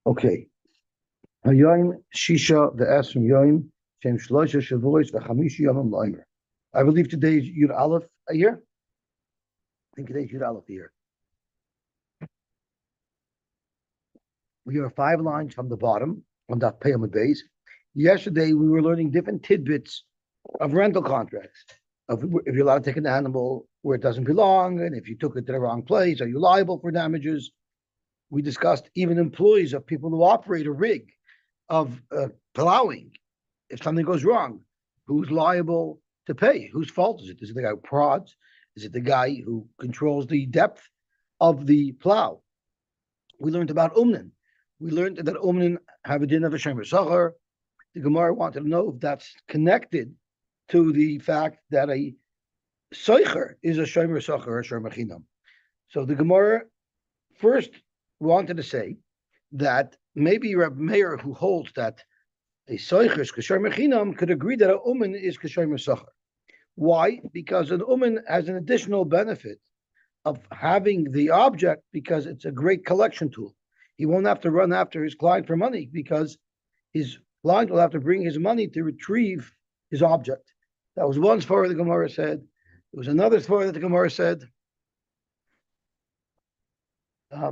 Okay. Hayoim Shisha the S from Yoim Shem Shlosha Shavuos v'Chamishi Yomim Loimer. I believe today is Yud Aleph a year. I think today's Yud Aleph a year. We are 5 lines from the bottom on that Payam base. Yesterday we were learning different tidbits of rental contracts. Of if you're allowed to take an animal where it doesn't belong, and if you took it to the wrong place, are you liable for damages? We discussed even employees of people who operate a rig of plowing. If something goes wrong, who's liable to pay? Whose fault is it? Is it the guy who prods? Is it the guy who controls the depth of the plow? We learned about Umnin. We learned that Umnin have a din of a Shemer Sachar. The Gemara wanted to know if that's connected to the fact that a Seicher is a Shemer Sachar or a Shemer Chinam. So the Gemara first wanted to say that maybe Reb Meir, who holds that a Seicher is Kasher Mechinam, could agree that a Umen is Kasher Mesachar. Why? Because an Umen has an additional benefit of having the object because it's a great collection tool. He won't have to run after his client for money because his client will have to bring his money to retrieve his object. That was one svara the Gemara said. There was another svara that the Gemara said. I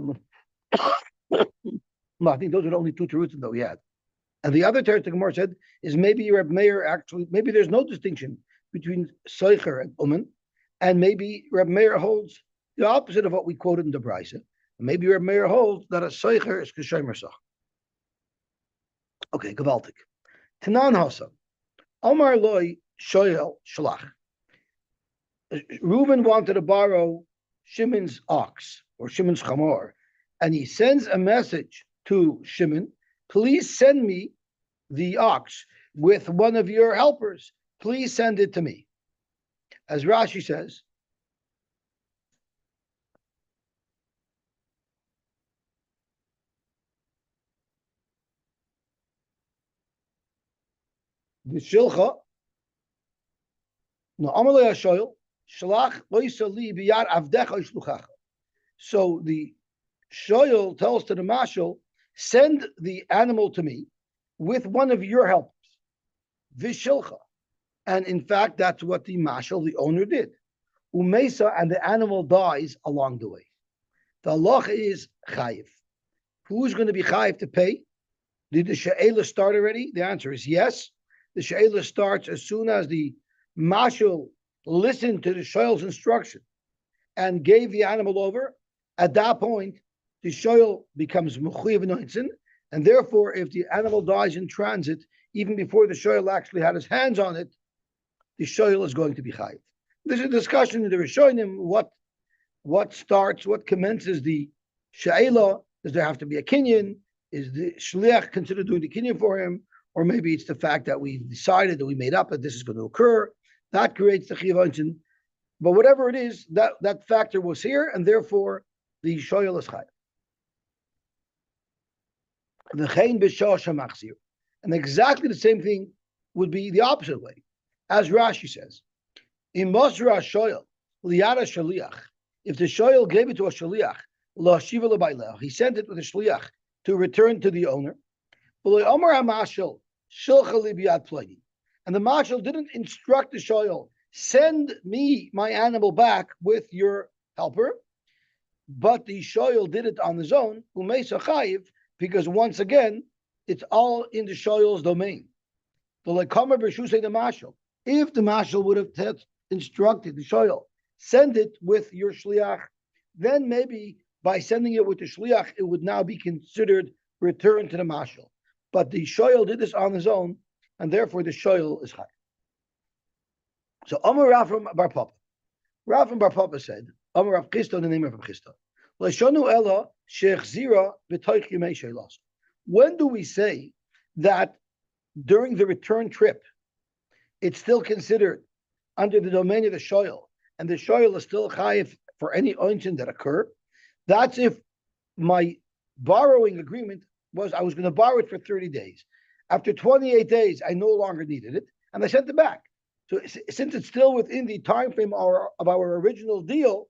think those are the only two terutzim that we had. And the other teretz the Gemara said is maybe Reb Meir actually, maybe there's no distinction between Seicher and Umen, and maybe Reb Meir holds the opposite of what we quoted in the Brisa. Maybe Reb Meir holds that a Seicher is Keshemer Sach. Okay, Gavaltik. Tanan Hasa. Omar Loi Shoyel Shalach. Reuben wanted to borrow Shimon's ox or Shimon's chamor, and he sends a message to Shimon, please send me the ox with one of your helpers. Please send it to me. As Rashi says, the shilcha, no amalei hashoyel, shalach loisa li biyar avdecha ishluchacha. So the shoyel tells to the mashal, send the animal to me with one of your helpers, vishilcha. And in fact, that's what the mashal, the owner, did. Umesa, and the animal dies along the way. The halacha is chayiv. Who's going to be chayiv to pay? Did the she'ela start already? The answer is yes. The she'ela starts as soon as the mashal listened to the shoyel's instruction and gave the animal over. At that point, the shoyel becomes mechuyev nointzin, and therefore, if the animal dies in transit, even before the shoyel actually had his hands on it, the shoyel is going to be chayiv. There's a discussion in the Rishonim what commences the she'ela. Does there have to be a kinyan? Is the shliach considered doing the kinyan for him? Or maybe it's the fact that we decided that we made up that this is going to occur. That creates the chiyuv. But whatever it is, that factor was here, and therefore the shoyel is chayiv. And exactly the same thing would be the opposite way. As Rashi says, in Mosra shoyel, liyara shaliach, if the shoyel gave it to a shaliach, he sent it with a shliach to return to the owner. And the mashal didn't instruct the shoyel, send me my animal back with your helper, but the shoyel did it on his own, because once again, it's all in the shoyel's domain. If the mashal would have instructed the shoyel, send it with your shliach, then maybe by sending it with the shliach, it would now be considered return to the mashal. But the shoyel did this on his own, and therefore the shoyel is high. So Amar Rav Bar Papa. Rav Bar Papa said, Amar Rav Chisda, in the name of Rav Chisda, when do we say that during the return trip, it's still considered under the domain of the shoyel, and the shoyel is still chayiv for any ointin that occur? That's if my borrowing agreement was I was going to borrow it for 30 days. After 28 days, I no longer needed it, and I sent it back. So since it's still within the time frame of our original deal,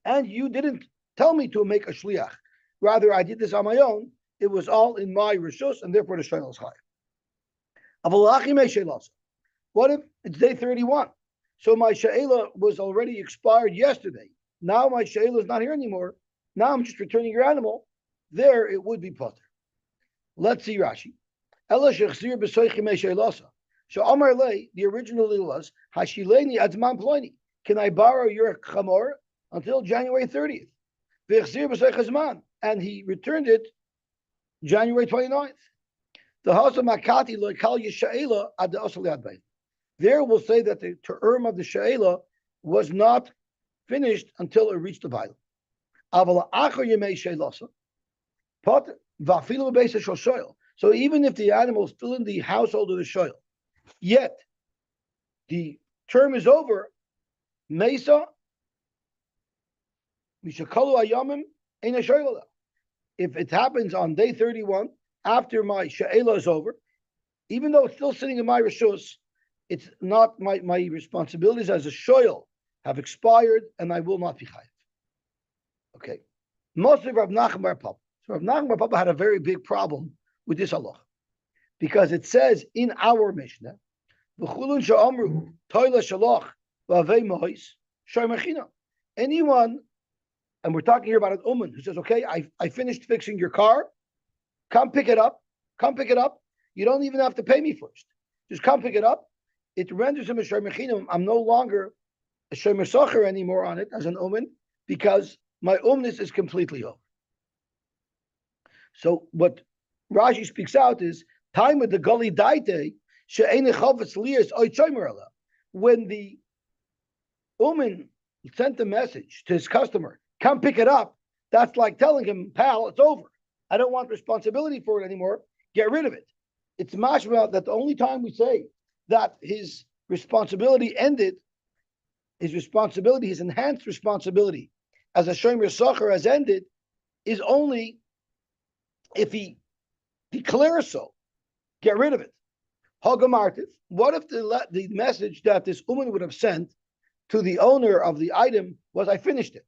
and you didn't tell me to make a shliach, rather I did this on my own, It was all in my rishus, and therefore the shayla is high. What if it's day 31? So my shayla was already expired yesterday. Now my shayla is not here anymore. Now I'm just returning your animal. There it would be potter. Let's see Rashi. So Amar Le, the original was Hashileni Adman Ploni. Can I borrow your chamor until January 30th? And he returned it January 29th. The Hasa Makati Loikal Yishaela ad the Asali. There we'll say that the term of the Shaela was not finished until it reached the Bible. So even if the animal is still in the household of the shoyl, yet the term is over, Mesa, if it happens on day 31, after my Sha'ela is over, even though it's still sitting in my Rishus, it's not my responsibilities as a shoyl have expired, and I will not be chayiv. Okay. Mostly Rav Nachman bar Papa. So Rav Nachman bar Papa had a very big problem with this halacha, because it says in our Mishnah, "V'chulun she'amru toila shalach v'avei mois shoymachina." Anyone, and we're talking here about an uman who says, "Okay, I finished fixing your car. Come pick it up. Come pick it up. You don't even have to pay me first. Just come pick it up." It renders him a shoymachina. I'm no longer a shomer socher anymore on it as an uman, because my umness is completely over. So what Rashi speaks out is time with the gully daite she'ene chavetz liyas oy chomer ala. When the uman sent a message to his customer, come pick it up, that's like telling him, pal, it's over. I don't want responsibility for it anymore. Get rid of it. It's mashma that the only time we say that his responsibility ended, his enhanced responsibility as a shomer socher has ended, is only if he declares so. Get rid of it. Hagamartiv. What if the message that this woman would have sent to the owner of the item was, I finished it,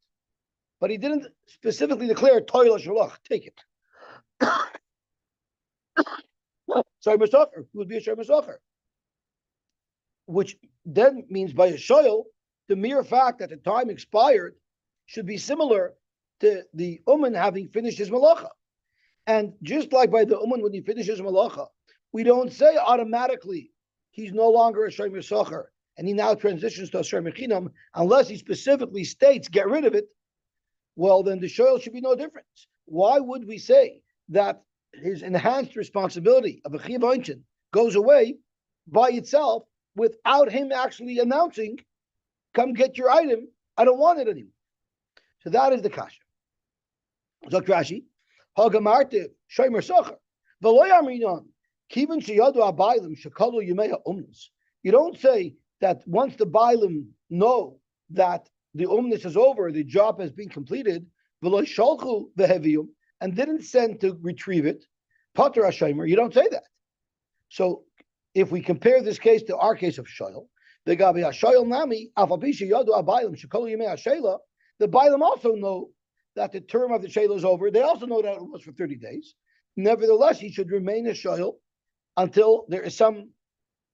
but he didn't specifically declare toila shalach, take it. Shomer socher would be a shomer socher, which then means by a shoyl, the mere fact that the time expired should be similar to the uman having finished his malacha. And just like by the uman when he finishes malacha, we don't say automatically he's no longer a shomer socher and he now transitions to a shomer chinam unless he specifically states get rid of it. Well, then the shoyl should be no difference. Why would we say that his enhanced responsibility of a chiyav einchin goes away by itself without him actually announcing, come get your item, I don't want it anymore? So that is the kasha. Zok Rashi, Hagamartiv shomer socher v'lo yamrinon kiven sheyadu abaylim shekalu yemei ha'umnus. You don't say that once the baylim know that the umnus is over, the job has been completed, v'lo sholchu v'heviyum, and didn't send to retrieve it, pater hashomer. You don't say that. So if we compare this case to our case of shoyl, the gabi hashoyl nami afapisha yadu abaylim shekalu yemei ha'shayla. The baylim also know that the term of the shayla is over. They also know that it was for 30 days. Nevertheless, he should remain a shayl until there is some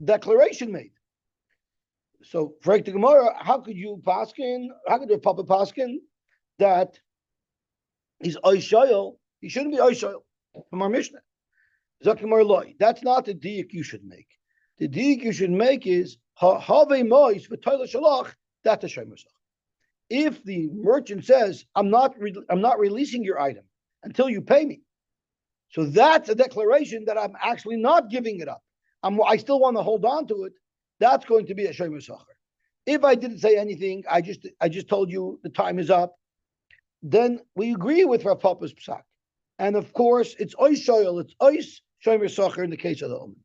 declaration made. So, for the Gemara, how could you paskin? How could the Papa paskin that he's oishayel? He shouldn't be oishayel from our Mishnah. Zakimar loy. That's not the diuk you should make. The diuk you should make is have mois v'toila shalach. That's a shomer socher. If the merchant says, I'm not releasing your item until you pay me, so that's a declaration that I'm actually not giving it up. I still want to hold on to it. That's going to be a shomer socher. If I didn't say anything, I just told you the time is up, then we agree with Rav Papa's psak. And of course, it's ois shoyel, it's ois shomer socher in the case of the uman.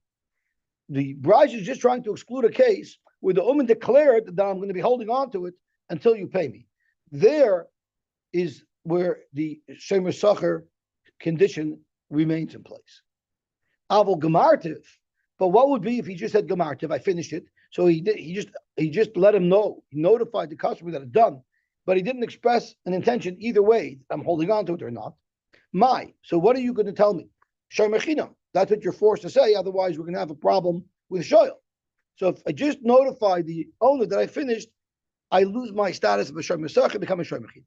The Braj is just trying to exclude a case where the uman declared that I'm going to be holding on to it until you pay me. There is where the shomer socher condition remains in place. Aval gemartiv, but what would be if he just said gemartiv? I finished it. So he just let him know. He notified the customer that it's done, but he didn't express an intention either way. I'm holding on to it or not. So what are you going to tell me? Shomer Chinam. That's what you're forced to say. Otherwise, we're going to have a problem with shoyl. So if I just notify the owner that I finished, I lose my status of a shomer sach and become a shomer chinam.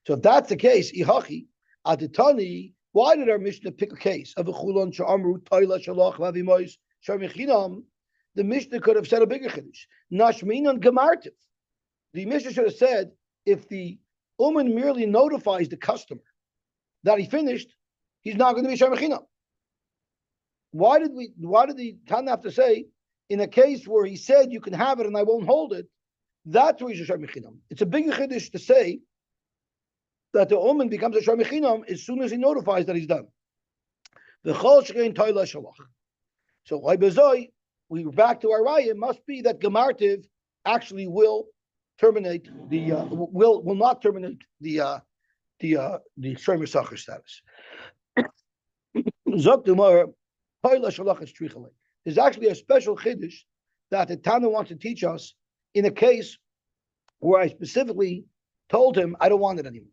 So if that's the case, ihachi aditani. Why did our Mishnah pick a case of a chulon she'amru toila shalach v'avimois shomer chinam? The Mishnah could have said a bigger chiddush. Nashminan gemartiv. The Mishnah should have said if the uman merely notifies the customer that he finished, he's not going to be shomer chinam. Why did the Tana have to say in a case where he said you can have it and I won't hold it? That's where he's a shomer chinam. It's a big chiddush to say that the omen becomes a shomer chinam as soon as he notifies that he's done. The chol shekein toila shalach. So we were back to our raya. Must be that gemartiv actually will terminate the will not terminate the shomer sacher status. There's actually a special chiddush that the Tana wants to teach us in a case where I specifically told him I don't want it anymore.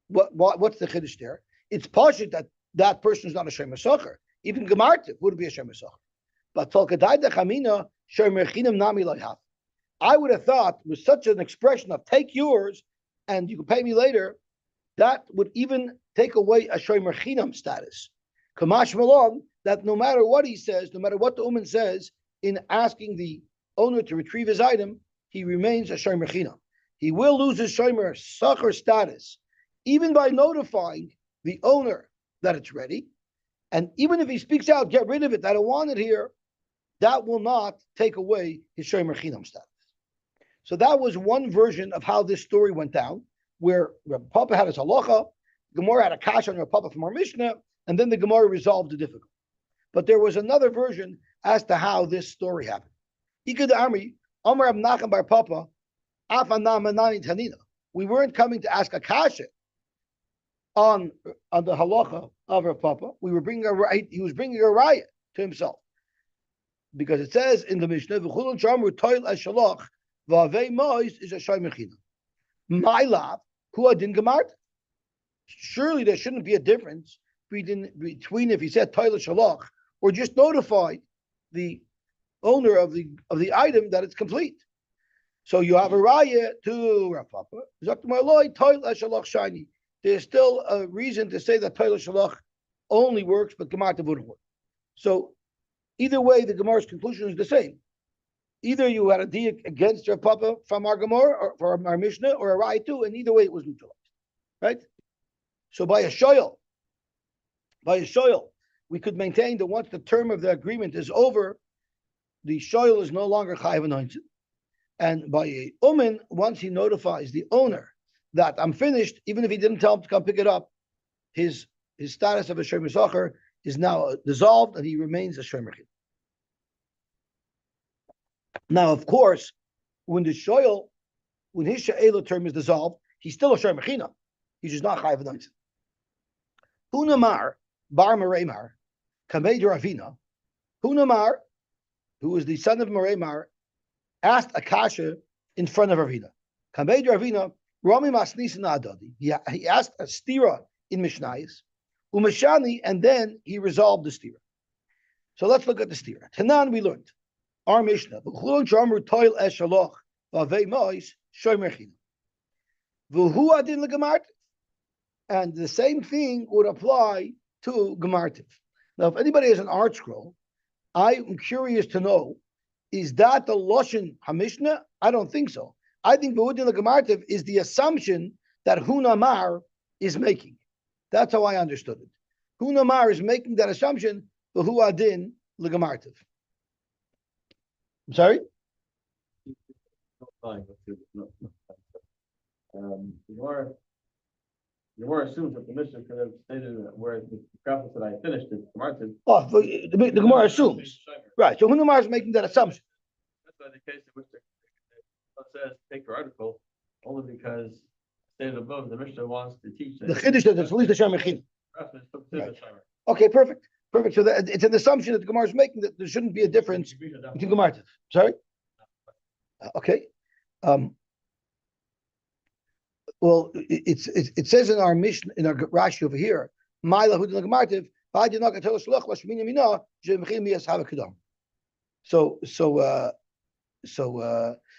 What's the chiddush there? It's pashut that person is not a shomer sacher. Even gemartiv would be a shomer sacher. But tolkadai dechamina shomer chinam nami loyhav. I would have thought with such an expression of take yours and you can pay me later, that would even take away a shomer chinam status. Kamash malon, that no matter what he says, no matter what the uman says in asking the owner to retrieve his item, he remains a shomer chinam. He will lose his shomer sacher status, even by notifying the owner that it's ready. And even if he speaks out, get rid of it, I don't want it here, that will not take away his shomer chinam status. So that was one version of how this story went down, where Papa had his halacha, Gemara had a kash on Papa from our Mishnah, and then the Gemara resolved the difficulty. But there was another version as to how this story happened. We weren't coming to ask a kasha on the halacha of Rav Papa. We were bringing a right. He was bringing a riot to himself, because it says in the Mishnah, "V'chulon shamru toil eshalach v'avei mois is a shomer chinam." My love, who adin gemart. Surely there shouldn't be a difference between if he said toil eshalach or just notify the owner of the item that it's complete. So you have a raya to Rav Papa. Toil eshalach shiny. There's still a reason to say that toil shalach only works, but gemartiv wouldn't work. So either way, the Gemara's conclusion is the same. Either you had a diak against Rav Papa from our Gemara or from our Mishnah, or a raya too, and either way it was neutralized, right? So by a shoyl, we could maintain that once the term of the agreement is over, the shoyl is no longer chayav anointed. And by a umen, once he notifies the owner that I'm finished, even if he didn't tell him to come pick it up, his status of a shomer sacher is now dissolved, and he remains a shomer chinam. Now, of course, when his she'ela term is dissolved, he's still a shomer chinam. He's just not chayav anointed. Hunamar bar Meremar kamei Ravina. Hunamar, who is the son of Meremar, asked a kasha in front of Ravina. Kamei Ravina. Rami Masnisin Adadi. He asked a stira in Mishnayis, Umashani, and then he resolved the stira. So let's look at the stira. Tanan, we learned our Mishnah. V'chulon shamru toil eshaloch v'avei mois shomer chinam. V'hu adin legemartiv. And the same thing would apply to gemartiv. Now, if anybody has an art scroll, I am curious to know, is that the Loshen HaMishnah? I don't think so. I think V'udin L'Gemartiv is the assumption that Hunamar is making. That's how I understood it. Hunamar is making that assumption, V'hu Adin L'Gemartiv. I'm sorry? The more assumes that the Mishnah could have stated where the prophet said I finished it, Gemartiv. Oh, the Gemara assumes. Right, so Hunamar is making that assumption. That's why the case in which the says take your article only because stated above the Mishnah wants to teach the chiddush that it's at least the shomer chinam. Right. Okay, perfect. So it's an assumption that the Gemara is making that there shouldn't be a difference between gemartiv. Sorry. Okay. Well, it says in our mission in our Rashi over here, Ma'ila hu din l'gemartiv, v'adi nak atel shluch l'shmini mina shemchim miyas havakadam. So,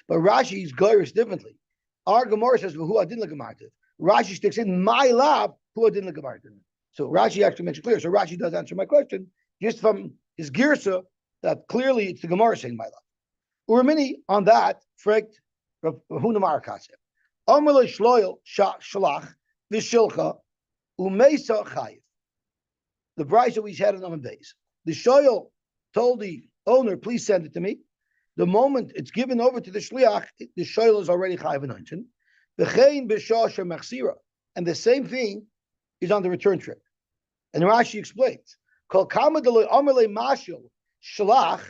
but Rashi's goyers differently. Our Gemara says who adin l'gemartiv. Rashi sticks in my lab who adin l'gemartiv. So Rashi actually makes it clear. So Rashi does answer my question just from his girsa that clearly it's the Gemara saying my lab. Urmini on that fragt Huna Marakaseh. Amalei shloyel shalach v'shilcha umeisa chayiv. The price that we had in Amman Beis. The shoyel told the owner, please send it to me. The moment it's given over to the shliach, the shoyel is already chayiv anointed. V'chein b'shah shemachsira. And the same thing is on the return trip. And Rashi explains, Kol kama deloi amalei mashil shalach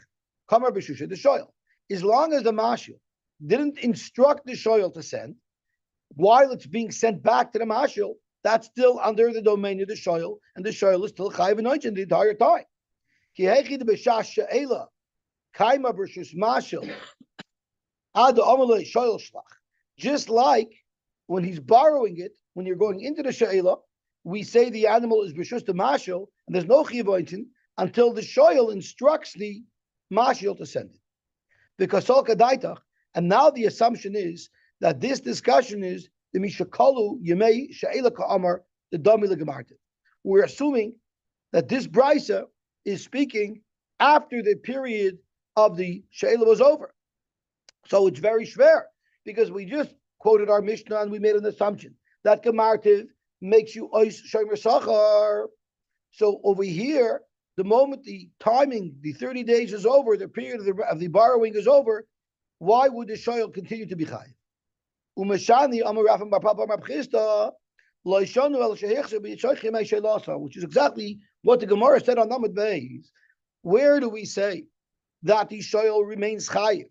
kamar b'shusha the shoyel. As long as the mashil didn't instruct the shoyel to send, while it's being sent back to the mashil, that's still under the domain of the shoyel, and the shoyel is still chayiv anointed the entire time. Ki hechi de b'shas she'ela kaima b'shus mashil ad amalei shoyel shlach. Just like when he's borrowing it, when you're going into the she'ela, we say the animal is b'shus the mashil, and there's no chayiv anointed until the shoyel instructs the mashil to send it. Because and now the assumption is that this discussion is the Mishakalu Yemei She'ela Ka'amar the Dami Legamartiv. We're assuming that this brisa is speaking after the period of the She'ela was over. So it's very schwer because we just quoted our Mishnah and we made an assumption that Gemartiv makes you Ois Shomer Sachar. So over here, the moment the timing, the 30 days is over, the period of the borrowing is over, why would the shoyel continue to be chayiv? Which is exactly what the Gemara said on Amud Beis. Where do we say that the shoyel remains chayiv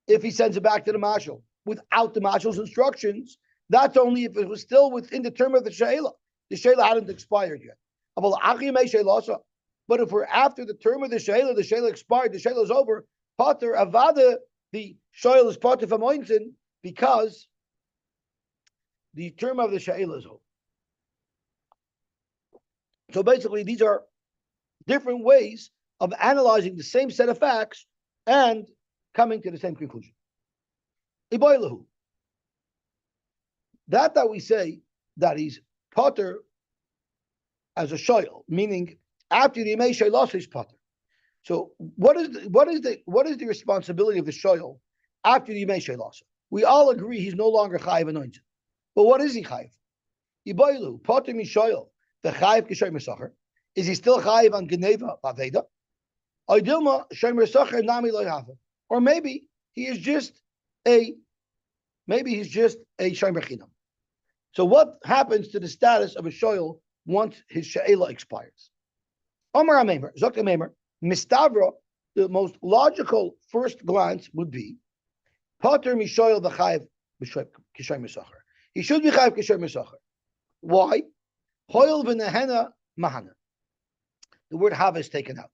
if he sends it back to the mashal without the mashal's instructions? That's only if it was still within the term of the she'ela. The she'ela hadn't expired yet. But if we're after the term of the she'ela expired, the she'ela is over, Potter Avada, the shoyel is Potter from Oinsin because the term of the she'ela is over. So basically, these are different ways of analyzing the same set of facts and coming to the same conclusion. Iboilahu. That we say that he's Potter as a shoyel, meaning after the Yemei Sheilas is Potter. So what is the responsibility of the shoyel after the Yemei Sheilas? We all agree he's no longer chayiv anointed. But what is he chayiv? Iboilu Potter mi shoyel the chayiv kishay mesacher. Is he still chayiv on geneva baveda? Oidilma shomer mesacher nami lo yava. Or maybe he's just a shomer chinam. So what happens to the status of a shoyel once his she'ela expires? Omar HaMeimer, Zok HaMeimer, Mistavra, the most logical first glance would be Potter Mishoyel V'chayev Kishay Mesacher. He should be chayev Kishay Mesacher. Why? Hoyel V'nehena Mahana. The word Hava is taken out.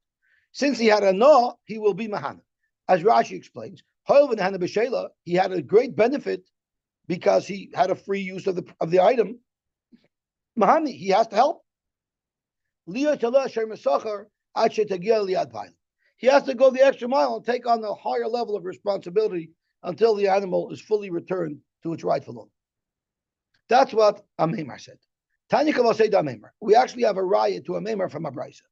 Since he had a no, he will be Mahana. As Rashi explains, Hoyel V'nehena B'Sheila, he had a great benefit because he had a free use of the item. Mahani, he has to help. He has to go the extra mile and take on the higher level of responsibility until the animal is fully returned to its rightful owner. That's what a Meimar said. We actually have a riot to a Meimar from a Brisa.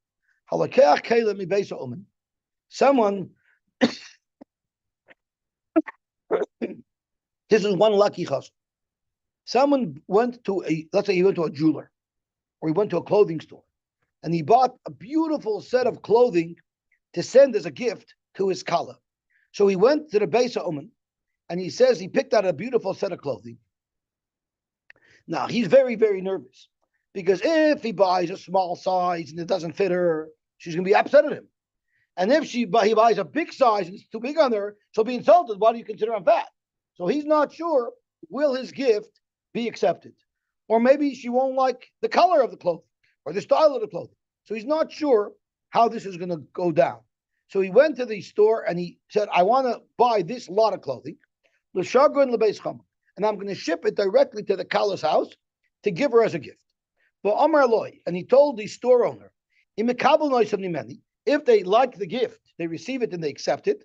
Someone, this is one lucky chassid. Someone went to let's say he went to a jeweler or he went to a clothing store and he bought a beautiful set of clothing to send as a gift to his kala. So he went to the Beis HaOmen and he says he picked out a beautiful set of clothing. Now he's very, very nervous because if he buys a small size and it doesn't fit her, she's going to be upset at him. And if he buys a big size and it's too big on her, she'll be insulted. Why do you consider him fat? So he's not sure, will his gift be accepted? Or maybe she won't like the color of the clothing or the style of the clothing. So he's not sure how this is going to go down. So he went to the store and he said, I want to buy this lot of clothing. and I'm going to ship it directly to the Kala's house to give her as a gift. But Amar Loy, and he told the store owner, if they like the gift, they receive it and they accept it.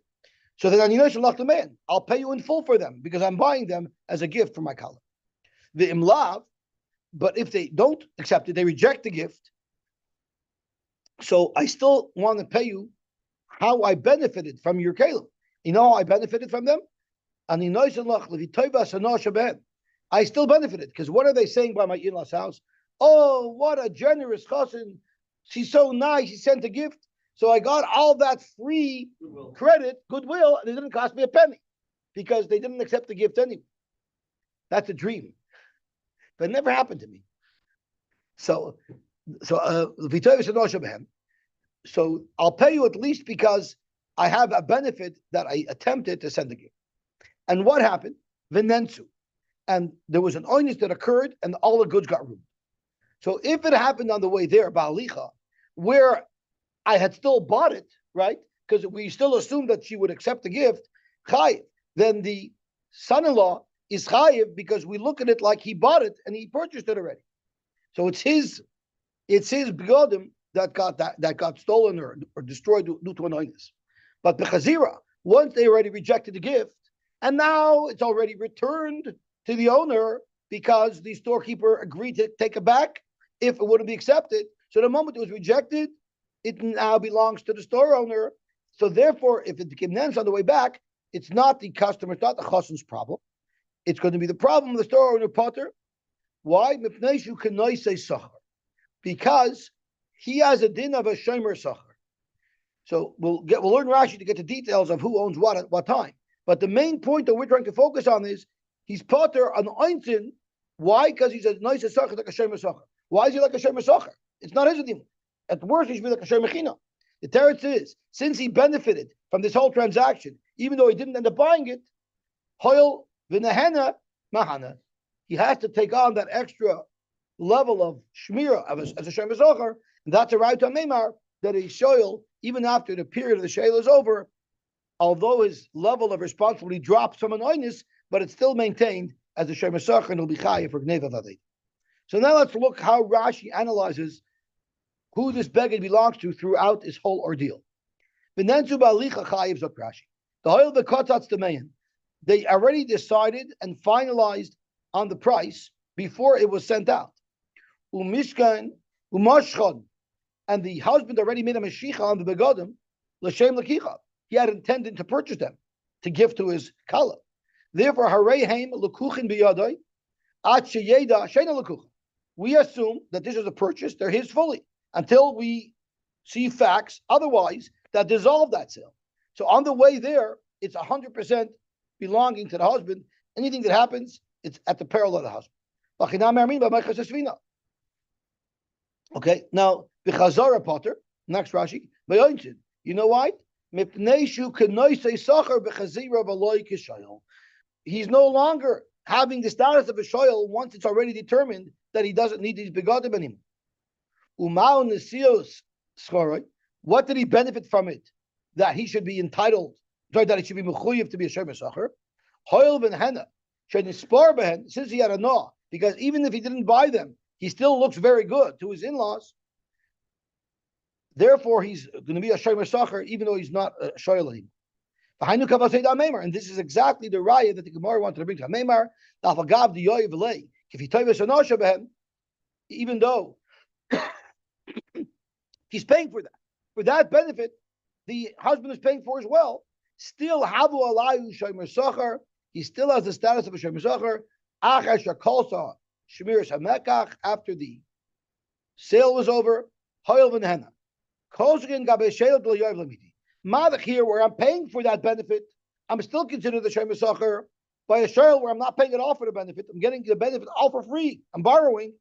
So then I'll pay you in full for them because I'm buying them as a gift for my Kala. The imlav, but if they don't accept it, they reject the gift. So I still want to pay you how I benefited from your kalim. You know how I benefited from them? I still benefited because what are they saying by my in-laws house? Oh, what a generous cousin. She's so nice. She sent a gift. So I got all that free goodwill, and it didn't cost me a penny because they didn't accept the gift anyway. That's a dream. But it never happened to me. So I'll pay you at least because I have a benefit that I attempted to send a gift. And what happened? Vinensu. And there was an oinus that occurred and all the goods got ruined. So if it happened on the way there, Ba'alicha, where I had still bought it, right? Because we still assumed that she would accept the gift, chayiv. Then the son-in-law is chayiv because we look at it like he bought it and he purchased it already. So it's his begodim that got stolen or destroyed due to an oinus. But the chazira, once they already rejected the gift, and now it's already returned to the owner because the storekeeper agreed to take it back if it wouldn't be accepted. So the moment it was rejected, it now belongs to the store owner. So therefore, if it became nens on the way back, it's not the customer, it's not the chassan's problem. It's going to be the problem of the store owner, Potter. Why? Because he has a din of a shomer sachar. So we'll learn Rashi to get the details of who owns what at what time. But the main point that we're trying to focus on is he's Potter on Einstein. Why? Because he's a nice sachar like a shomer sachar. Why is he like a shomer sachar? It's not his din. At worst, he should be like a shomer mechina. The teretz is, since he benefited from this whole transaction, even though he didn't end up buying it, hoil v'nehena mahana, he has to take on that extra level of shmira as a shomer sachar, and that's a right to Meimar that he's shoyl even after the period of the shayla is over, although his level of responsibility drops from an oinus, but it's still maintained as a shomer sachar and will be chayiv for gneva vadei. So now let's look how Rashi analyzes who this beggar belongs to throughout this whole ordeal. V'nenzu ba'alicha chayiv zok Rashi. The hoil v'kotatz demein. They already decided and finalized on the price before it was sent out. Umishkan umashchon. And the husband already made a mashicha on the begodim, l'shem l'kicha. He had intended to purchase them, to give to his kala. Therefore, hareihem l'kuchin biyadai, at sheyeda sheina l'kuchin. We assume that this is a purchase, they're his fully, until we see facts otherwise that dissolve that sale. So on the way there, it's 100% belonging to the husband. Anything that happens, it's at the peril of the husband. Okay, now the Chazara Potter, next Rashi, you know why? He's no longer having the status of a shoyl once it's already determined that he doesn't need these begodim anymore. What did he benefit from it? That he should be entitled, that he should be mechuyev to be a shomer sachar. Hoil ben henna, since he had a naw, because even if he didn't buy them, he still looks very good to his in-laws. Therefore, he's going to be a shomer sachar, even though he's not a shoyl anymore. And this is exactly the raya that the Gemara wanted to bring to Meimar. Even though he's paying for that. For that benefit, the husband is paying for as well. Still, Havu Alayu Shomer Sachar, he still has the status of a Shomer Sachar. Achar Shakolsa Shemiras Hamekach, after the sale was over. Hoil V'nehena. Kosgin Gabe Sheil Del Yoiv Lamiti. Madach here, where I'm paying for that benefit, I'm still considered the Shomer Sachar. By a shayl where I'm not paying it all for the benefit, I'm getting the benefit all for free. I'm borrowing.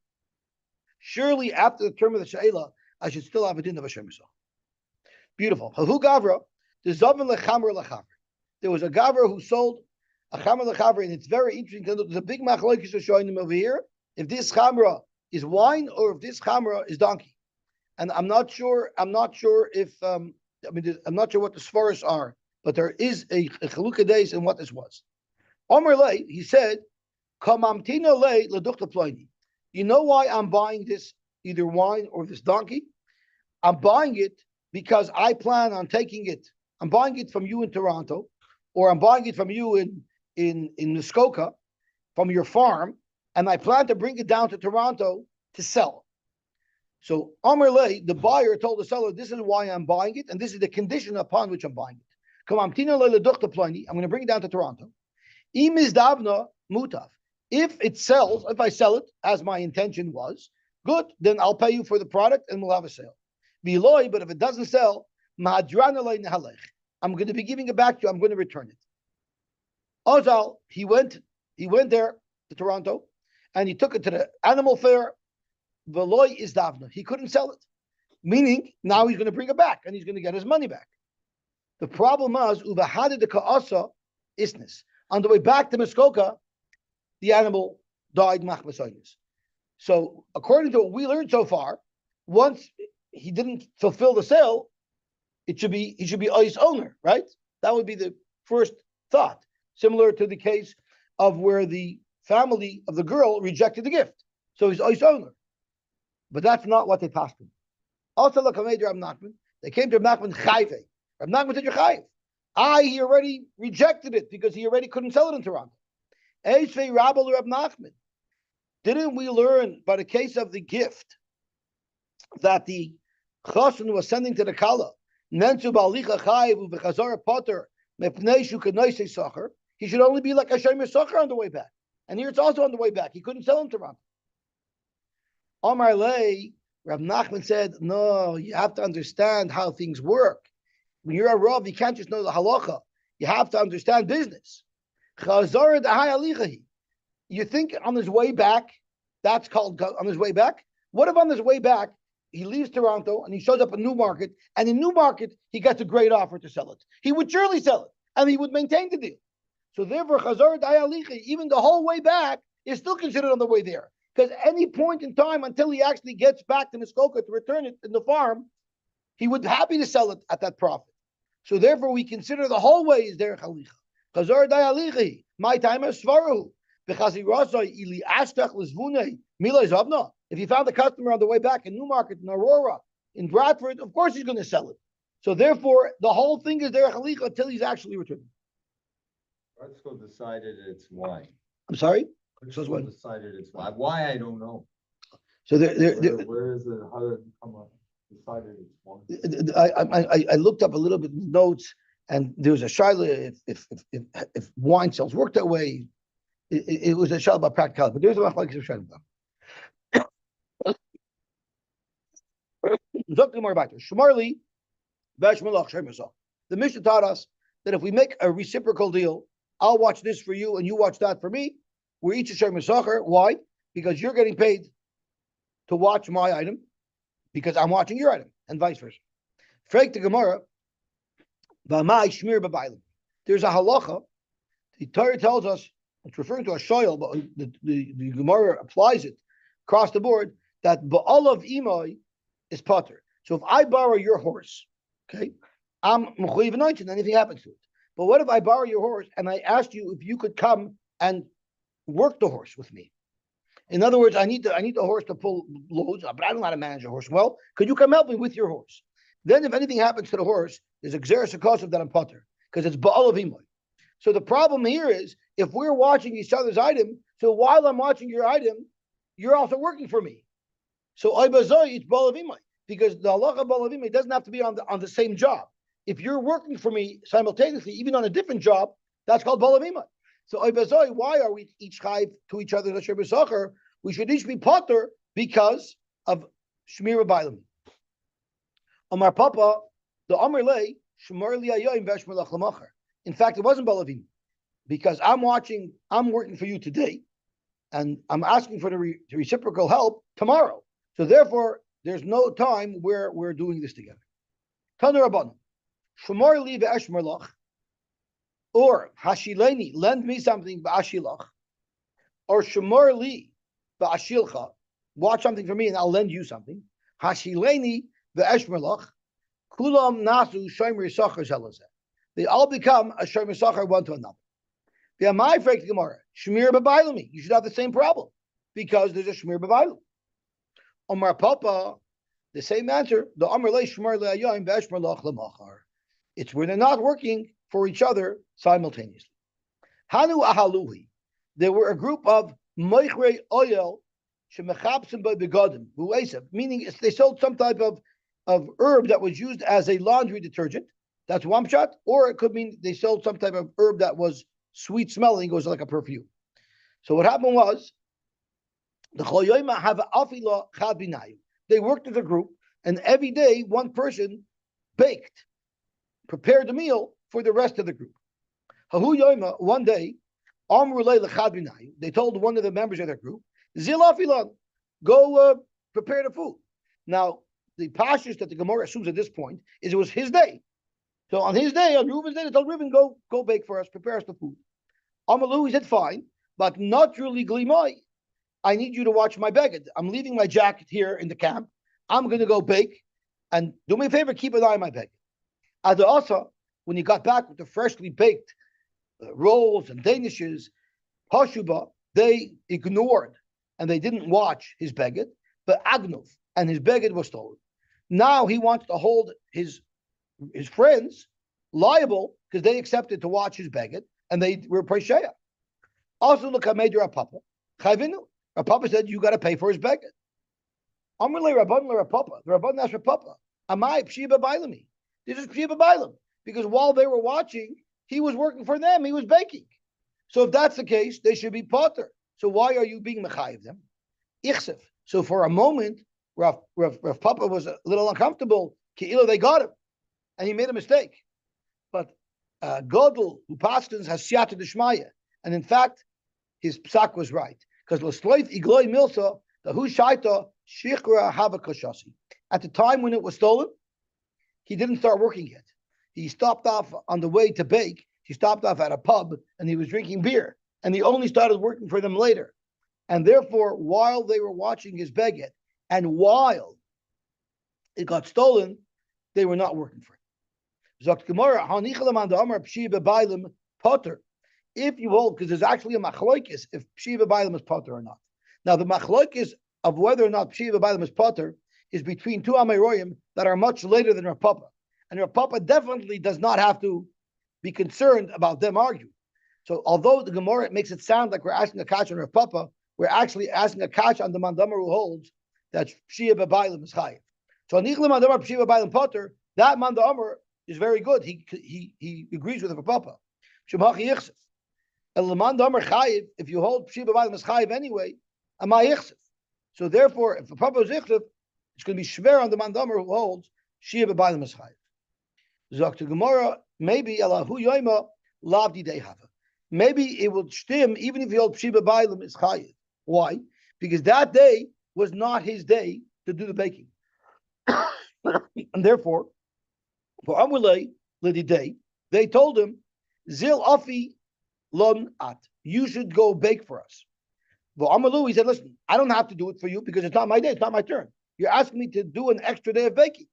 Surely, after the term of the shayla, I should still have a din of a shomer sachar. Beautiful. Hahu gavra, the zavin lechamer lechaver. There was a gavra who sold a chamer lechaver, and it's very interesting. There's a big machlokes showing them over here. If this chamra is wine or if this chamra is donkey, and I'm not sure if I'm not sure what the svaros are, but there is a chalukah days in what this was. Omer Lei, he said, Kamamtina le leduchta ploini. You know why I'm buying this, either wine or this donkey? I'm buying it because I plan on taking it. I'm buying it from you in Toronto, or I'm buying it from you in Muskoka, from your farm, and I plan to bring it down to Toronto to sell. So Amr Le, the buyer, told the seller, "This is why I'm buying it, and this is the condition upon which I'm buying it. I'm going to bring it down to Toronto. Mutav. If it sells, if I sell it as my intention was, good, then I'll pay you for the product and we'll have a sale. But if it doesn't sell, I'm going to be giving it back to you. I'm going to return it." Ozal, he went there to Toronto, and he took it to the animal fair. Veloy is davna. He couldn't sell it, meaning now he's going to bring it back and he's going to get his money back. The problem was uvahadid the kaasa isness. On the way back to Muskoka, the animal died machmasoynis. So according to what we learned so far, once he didn't fulfill the sale, he should be his owner, right? That would be the first thought, similar to the case of where the family of the girl rejected the gift. So he's his owner. But that's not what they passed him. Also, look, Rab Nachman, they came to Rab Nachman chayve. Rab Nachman said, "You're chayv." He already rejected it because he already couldn't sell it in Toronto. Eisvei Rabal Rab Nachman. Didn't we learn by the case of the gift that the chosin was sending to the kala? Nensu ba'alicha chayv uvechazara potter mepnei shu k'noisei socher. He should only be like a shomer socher on the way back. And here it's also on the way back. He couldn't sell in Toronto. Omar Lei, Rab Nachman said, "No, you have to understand how things work. When you're a Rav, you can't just know the halacha. You have to understand business." You think on his way back, that's called on his way back? What if on his way back, he leaves Toronto and he shows up in Newmarket, and in Newmarket, he gets a great offer to sell it? He would surely sell it, and he would maintain the deal. So therefore, even the whole way back is still considered on the way there. Because any point in time until he actually gets back to Muskoka to return it in the farm, he would be happy to sell it at that profit. So therefore, we consider the whole way is derech halicha. Chazar dayalichi, my time is svaru. If he found a customer on the way back in Newmarket, in Aurora, in Bradford, of course he's going to sell it. So therefore, the whole thing is derech halicha until he's actually returned. Article decided it's why. I'm sorry? Article decided it's why. Why, I don't know. So where is it? How did it come up? Decided it's why. I looked up a little bit notes, and there was a shaila if wine sales work that way. It was a shaila about practicality, but there's a machlokes of shaila. The Mishnah taught us that if we make a reciprocal deal, I'll watch this for you and you watch that for me. We're each a shomer socher. Why? Because you're getting paid to watch my item because I'm watching your item, and vice versa. Frag the Gemara, there's a halacha. The Torah tells us, it's referring to a shoyel, but the Gemara applies it across the board, that ba'alav imai is potter. So if I borrow your horse, okay, I'm mechuyev anointed, anything happens to it. But what if I borrow your horse and I asked you if you could come and work the horse with me? In other words, I need the horse to pull loads, but I don't know how to manage a horse. Well, could you come help me with your horse? Then if anything happens to the horse, there's a xeris akosov that I'm potter, because it's ba'alav imai. So the problem here is, if we're watching each other's item, so while I'm watching your item, you're also working for me. So oibazoi, it's ba'alav imai, because the halacha ba'alav imai doesn't have to be on the same job. If you're working for me simultaneously, even on a different job, that's called ba'alav imai. So oibazoi, why are we each chayv to each other l'sher b'socher? We should each be potter because of shmira b'alim. Amar Papa, the Amar Lei, shmar li ayoyim v'eshmer lachlamachar. In fact, it wasn't balavim, because I'm working for you today, and I'm asking for the reciprocal help tomorrow. So therefore, there's no time where we're doing this together. Tanu Rabbanan, shmar li v'eshmer lach, or hashileni, lend me something b'ashilach, or shmar li b'ashilcha, watch something for me and I'll lend you something. Hashileni v'eshmer lach, kulam nasu shomer yisachar zelazeh. They all become a shomer yisachar one to another. Yeah, my freak Gemara. Shmir b'bailami. You should have the same problem because there's a shmir b'bailam. Omar Papa, the same answer. The Amr le shmir le'ayim ve'eshmir loch lemachar. It's where they're not working for each other simultaneously. Hanu ahaluhi. There were a group of moichrei oil shemechapsim begodim who meaning they sold some type of herb that was used as a laundry detergent. That's one shot, or it could mean they sold some type of herb that was sweet smelling, goes like a perfume. So what happened was the choyoyma have afila chad binayu. They worked as a group, and every day one person prepared the meal for the rest of the group. Hahu yoyma, one day, amru lechad binayu. They told one of the members of their group, zil afilan, go prepare the food. Now the pashtus that the Gemara assumes at this point is it was his day. So on his day, on Reuben's day, they told Reuben, go bake for us, prepare us the food. Amalu, he said, fine, but not really glimai. I need you to watch my beged. I'm leaving my jacket here in the camp. I'm going to go bake, and do me a favor, keep an eye on my beged. Asa, when he got back with the freshly baked rolls and danishes, Hashuba, they ignored and they didn't watch his beged, but Agnov, and his beged was stolen. Now he wants to hold his friends liable because they accepted to watch his beged and they were Pesheya. Also, look, I made your Papa. Chayvinu. Papa said, you got to pay for his beged. Amrle Rabban le Papa. The Rabban asked Papa, Amai Pshiba Bailami. This is Pshiba Bailam. Because while they were watching, he was working for them. He was baking. So if that's the case, they should be potter. So why are you being mechayiv them? Ichsef. So for a moment, Rav Papa was a little uncomfortable. Ke'ila, they got him. And he made a mistake. But Godel, who pastors, has siyata d'shmaya. And in fact, his psak was right. Because l'sloif igloi milsa, the hu shaita shikra havakashasi. At the time when it was stolen, he didn't start working yet. He stopped off on the way to bake. He stopped off at a pub and he was drinking beer. And he only started working for them later. And therefore, while they were watching his beged, and while it got stolen, they were not working for him. If you hold, because there's actually a machloikis if pshiva bailam is potter or not. Now the machloikis of whether or not pshiva bailam is potter is between two amayroyim that are much later than Rav Papa, and Rav Papa definitely does not have to be concerned about them arguing. So although the Gemara makes it sound like we're asking a catch on Rav Papa, we're actually asking a catch on the mandamar who holds that pshiva bailam is chayiv. So nichlam mandamar pshiva bailam potter, that mandamar is very good. He agrees with the Papa. Shemachi yichsef. If you hold pshiva bailam is chayiv anyway, amay yichsef. So therefore, if the Papa is yichsef, it's going to be shver on the mandamar who holds shiva bailam is chayiv. Zok Gemara, maybe Allahu yoima lavdi dehava. Maybe it will stem even if you hold pshiva bailam is chayiv. Why? Because that day was not his day to do the baking, and therefore, for Amulei Lididei, they told him, Zil Afi Lon At, you should go bake for us. But Amalu, he said, listen, I don't have to do it for you because it's not my day, it's not my turn. You're asking me to do an extra day of baking.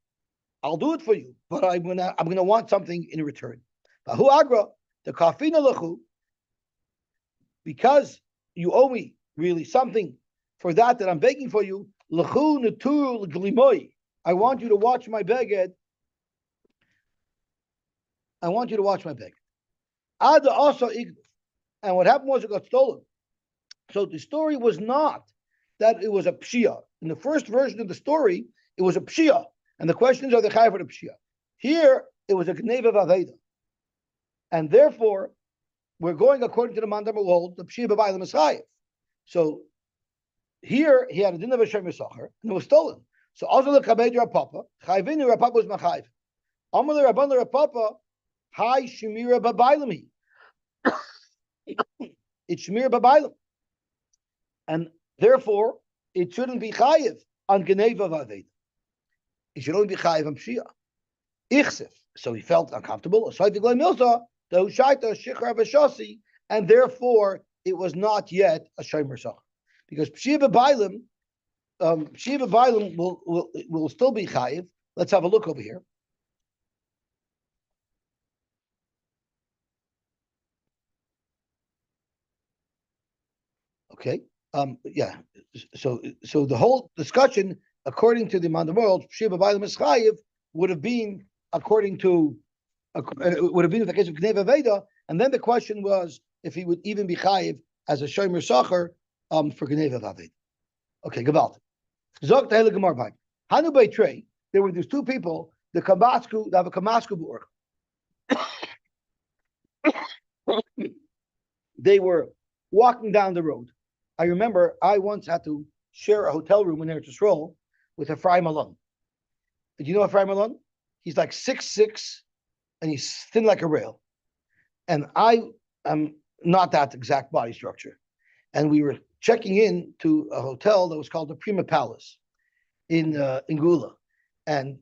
I'll do it for you, but I'm gonna want something in return. Bahu Agra, the Kafina Lachu, because you owe me really something for that I'm baking for you, Lachu Natur Glimoi. I want you to watch my beged. I want you to watch my beged. Ada also igduf. And what happened was it got stolen. So the story was not that it was a pshia. In the first version of the story, it was a pshia. And the questions are the chayav for the pshia. Here, it was a gneva v'aveda. And therefore, we're going according to the mandam hold, the pshia b'baylam is chayav. So here, he had a din of a shem yisachar, and it was stolen. So also the kabed Rapapa, chayvinu Rapapa was machayiv. Amal Rabban Rapapa, hi shemira b'baylam. It's shemira b'baylam. And therefore, it shouldn't be chayiv on gneva v'aveda. It should only be chayiv on pshia. Ichsef. So he felt uncomfortable. And therefore, it was not yet a shomer sach. Because pshia b'baylam will still be chayiv. Let's have a look over here. Okay. Yeah. So the whole discussion, according to the amount of world, Shiva Bailam Eschayev would have been according to would have been in the case of Gneva Veda, and then the question was if he would even be chayiv as a shomer sacher for Gneva Veda. Okay, Gavalt. Zog Tehele Gemar Vayt. Hanu Trey. There were these two people, the Kamasku, the Kamasku Bu'ur. They were walking down the road. I remember I once had to share a hotel room in Eretz Yisrael with a Fry Malon. Did you know a Fry Malon? He's like 6'6", and he's thin like a rail. And I am not that exact body structure. And we were checking in to a hotel that was called the Prima Palace in Gula. And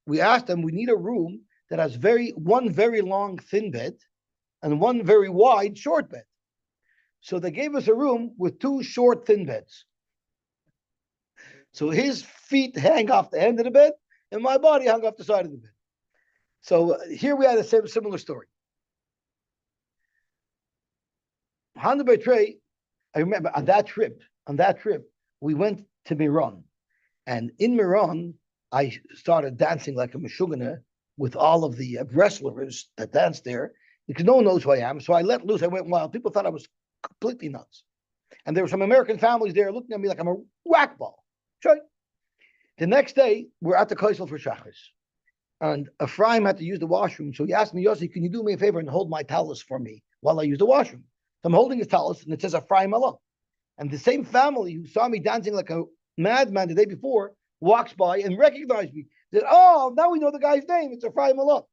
we asked them, we need a room that has one very long thin bed and one very wide short bed. So they gave us a room with two short thin beds. So his feet hang off the end of the bed and my body hung off the side of the bed. So here we had a similar story. Hanu B'Trei, I remember on that trip, we went to Miran. And in Miran, I started dancing like a Meshugana with all of the wrestlers that danced there, because no one knows who I am. So I let loose, I went wild. People thought I was completely nuts. And there were some American families there looking at me like I'm a whack ball. Sure. The next day, we're at the Kaisel for Shachris. And Ephraim had to use the washroom. So he asked me, Yosy, can you do me a favor and hold my talus for me while I use the washroom? So I'm holding his talus, and it says Ephraim alone. And the same family who saw me dancing like a madman the day before walks by and recognized me. Said, oh, now we know the guy's name. It's Ephraim alone.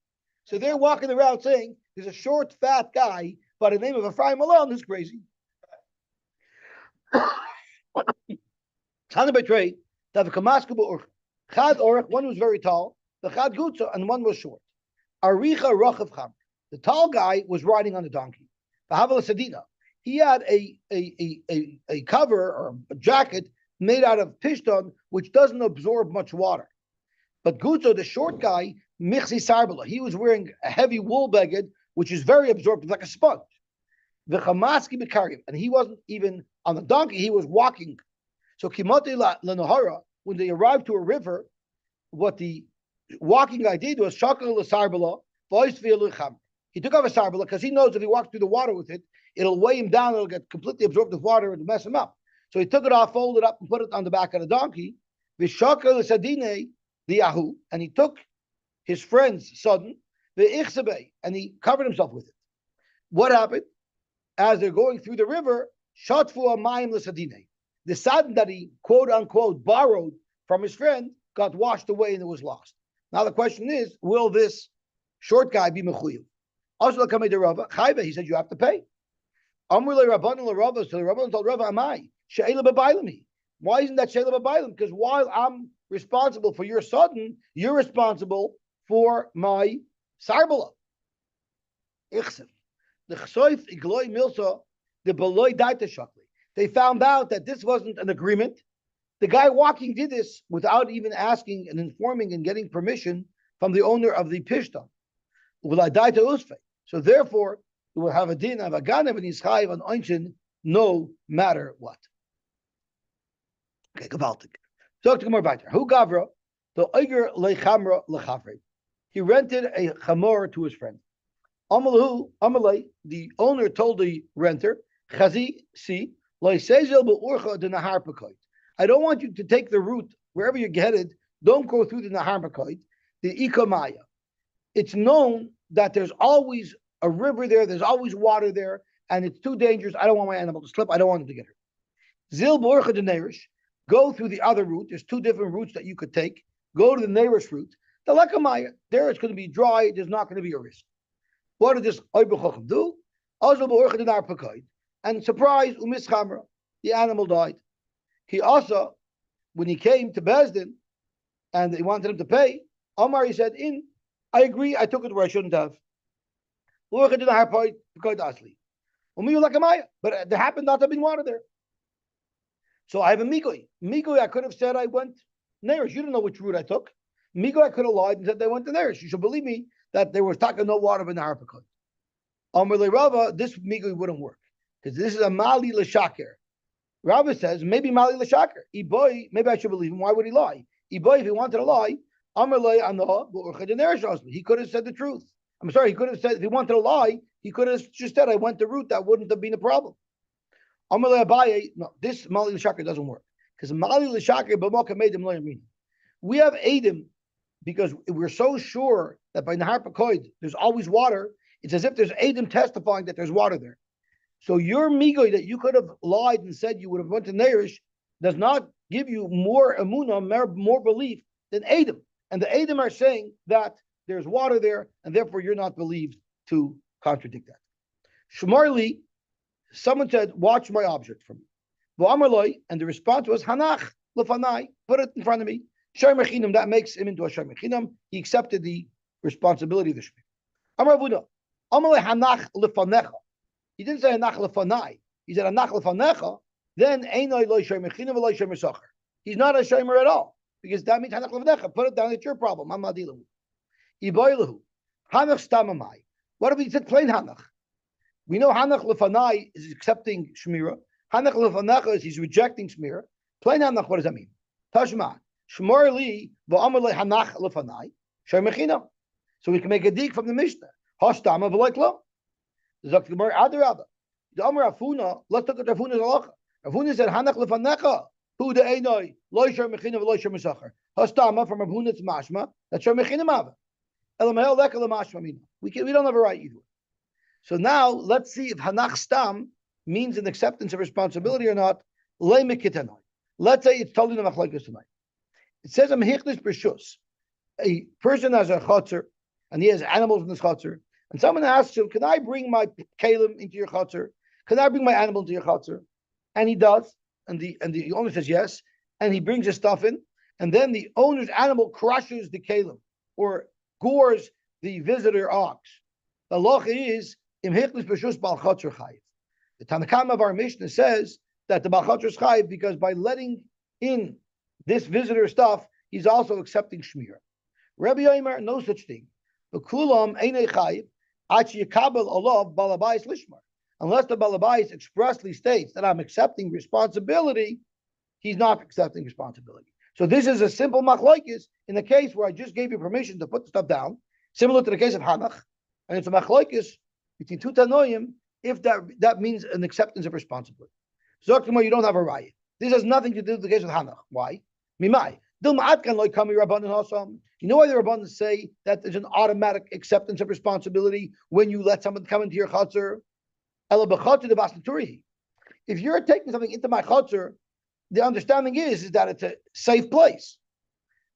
So they're walking around saying, there's a short, fat guy by the name of Ephraim alone who's crazy. One was very tall, the Chad Gutza, and one was short. Aricha Rochav Cham. The tall guy was riding on a donkey. He had a cover or a jacket made out of pishton, which doesn't absorb much water. But Gutzo, the short guy, Michsi Sarbala, he was wearing a heavy wool beged, which is very absorptive, like a sponge. And he wasn't even on the donkey, he was walking. So Kimoti Lanahara, when they arrived to a river, what the walking guy did was Shakal Sarbala, he took off a sarbala because he knows if he walks through the water with it, it'll weigh him down, it'll get completely absorbed with water and mess him up. So he took it off, folded it up, and put it on the back of the donkey. Vishakal Sadine, the Yahu, and he took his friend's son, the Ichsebe, and he covered himself with it. What happened? As they're going through the river, Shatfu Amayim L'Sadine. The sadin that he quote unquote borrowed from his friend got washed away and it was lost. Now the question is, will this short guy be mechuyev? Also, he said you have to pay. Amrulay Rabbanon LaRava, so the Rabbanon told Rava, Amai, She'ela B'Bailami. Why isn't that She'ela B'Bailam? Because while I'm responsible for your sudden, you're responsible for my sarbala. Ichsev. The Chsoif Igloi Milsa, the Beloy Daita Shakli. They found out that this wasn't an agreement. The guy walking did this without even asking and informing and getting permission from the owner of the Pishta. So therefore, we will have a din of a ganev and yischayiv on oinchin no matter what. Okay, gewaltig. So to come more back. Who gavra the oiger lechamra lechavre? He rented a chamor to his friend. Amalahu amalei, the owner told the renter, chazi si loisezel beurcha de nahar pekoit. I don't want you to take the route wherever you're headed. Don't go through the nahar pekoit, the ikamaya. It's known that there's always a river there, there's always water there, and it's too dangerous. I don't want my animal to slip. I don't want him to get hurt. Zil borcha de nerish, go through the other route. There's two different routes that you could take. Go to the nerish route. The lekamaya, there it's going to be dry. There's not going to be a risk. What did this oibechochem do? Azil borcha de nar pekoit, and surprise, umischamra, the animal died. He also, when he came to Bezdin, and they wanted him to pay, Omar, he said, I agree, I took it where I shouldn't have. But there happened not to have been water there. So I have a migoi. Migoi, I could have said I went Neresh. You don't know which route I took. Migoi, I could have lied and said they went to Neresh. You should believe me that there was taka no water in the Harpakot. Amr le Rava, this migoi wouldn't work. because this is a mali l'shaker. Rabbi says maybe mali l'shaker. Iboy, maybe I should believe him. Why would he lie? Iboy, if he wanted to lie, he could have said the truth. I'm sorry, he could have said if he wanted to lie, he could have just said I went the route. That wouldn't have been a problem. No, this mali l'shaker doesn't work because mali l'shaker b'moka made him learn. We have Adam because we're so sure that by Nahar Pekoid there's always water. It's as if there's Adam testifying that there's water there. So your migoy that you could have lied and said you would have went to Neirish does not give you more emunah, more belief than Adam. And the Adam are saying that there's water there, and therefore you're not believed to contradict that. Shmarli, someone said, watch my object for me. And the response was, Hanach, lefanai, put it in front of me. Shar Mechinam, that makes him into a Shar Mechinam. He accepted the responsibility of the Shmir. Amar Avuna, Amar Hanach lefanecha. He didn't say Hanach lefanai. He said Hanach lefanecha. Then Einoi lo Shar Mechinam lo Shar Mesacher. He's not a Shomer at all because that means Hanach lefanecha. Put it down. It's your problem. I'm not dealing with it. Iboilahu, Hanach stamamai. What if he said plain Hanach? We know Hanach lefanai is accepting Shmira. Hanach lefanecha is he's rejecting Shmira. Plain Hanach, what does that mean? Tashma. Shmar li v'amar le hanach lefanai shar mechinam. So we can make a dig from the Mishnah. Hashtama v'loy klo. Zok the Gemara adarabba. The Amar Afuna. Let's look at Afuna's halacha. Afuna said hanach lefanecha. Hu de einoi loy shar mechinam v'loy shar mesacher. Hashtama from Afuna's mashma that shar mechinam ava. Elamel leka lemashma mina. We don't have a right either. So now let's see if hanach stam means an acceptance of responsibility or not. Le mekitanoi. Let's say it's totally the machlokes tonight. It says a mehichnis b'shus. A person has a chotzer, and he has animals in his chotzer, and someone asks him, "Can I bring my kalim into your chotzer? Can I bring my animal into your chotzer?" And he does, and the owner says yes, and he brings his stuff in, and then the owner's animal crushes the kalim or gores the visitor ox. The loch is im hichnis b'shus bal chotzer chayiv. The Tanakam of our Mishnah says that the bal chotzer is chayiv because by letting in this visitor stuff, he's also accepting shmira. Rabbi Yomer, no such thing. The kulam einei chayiv achi yekabel olav balabais lishmar. Unless the balabais expressly states that I'm accepting responsibility, he's not accepting responsibility. So this is a simple machlokes in the case where I just gave you permission to put the stuff down, similar to the case of Hanach, and it's a machlokes between two tanoim if that means an acceptance of responsibility. Zoktima, you don't have a raya. This has nothing to do with the case of Hanach. Why? Mimai. You know why the Rabbanan say that there's an automatic acceptance of responsibility when you let someone come into your chutzner? If you're taking something into my chutzner, the understanding is that it's a safe place.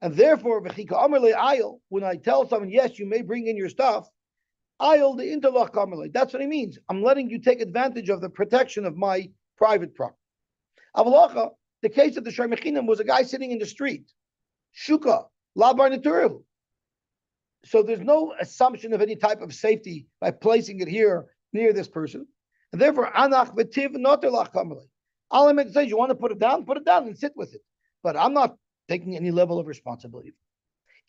And therefore, when I tell someone, yes, you may bring in your stuff, that's what he means. I'm letting you take advantage of the protection of my private property. The case of the Shar Mechinim was a guy sitting in the street. Shuka, Labar Neturu. So there's no assumption of any type of safety by placing it here near this person. And therefore, Anach V'tiv Notelach Kamalei. All I meant to say is you want to put it down and sit with it. But I'm not taking any level of responsibility.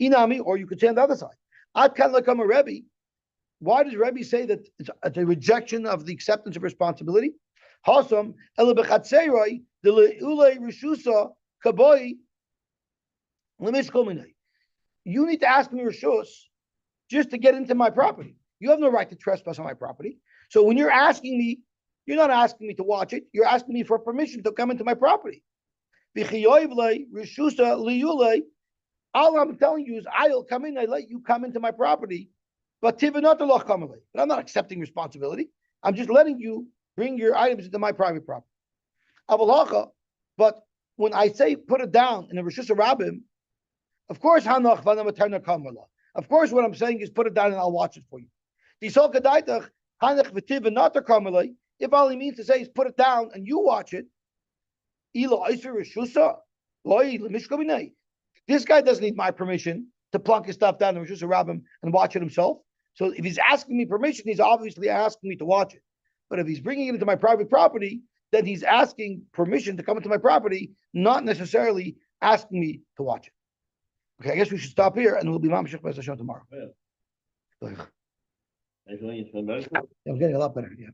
Inami, or you could say on the other side. Ad Kan Lakam Rebbe. Why does Rebbe say that it's a rejection of the acceptance of responsibility? Hasam elebechatzeiroi the leule rishusa kaboi lemishkominei. You need to ask me rishus just to get into my property. You have no right to trespass on my property. So when you're asking me, you're not asking me to watch it. You're asking me for permission to come into my property. All I'm telling you is I'll come in. I let you come into my property, but I'm not accepting responsibility. I'm just letting you bring your items into my private property. But when I say put it down in the Rishus Rabbim, of course, of course, what I'm saying is put it down and I'll watch it for you. If all he means to say is put it down and you watch it, this guy doesn't need my permission to plunk his stuff down in Rishus Rabbim and watch it himself. So if he's asking me permission, he's obviously asking me to watch it. But if he's bringing it into my private property, then he's asking permission to come into my property, not necessarily asking me to watch it. Okay, I guess we should stop here and we'll be Mamshech B'ez Hashem tomorrow. Yeah. I'm I'm getting a lot better, yeah.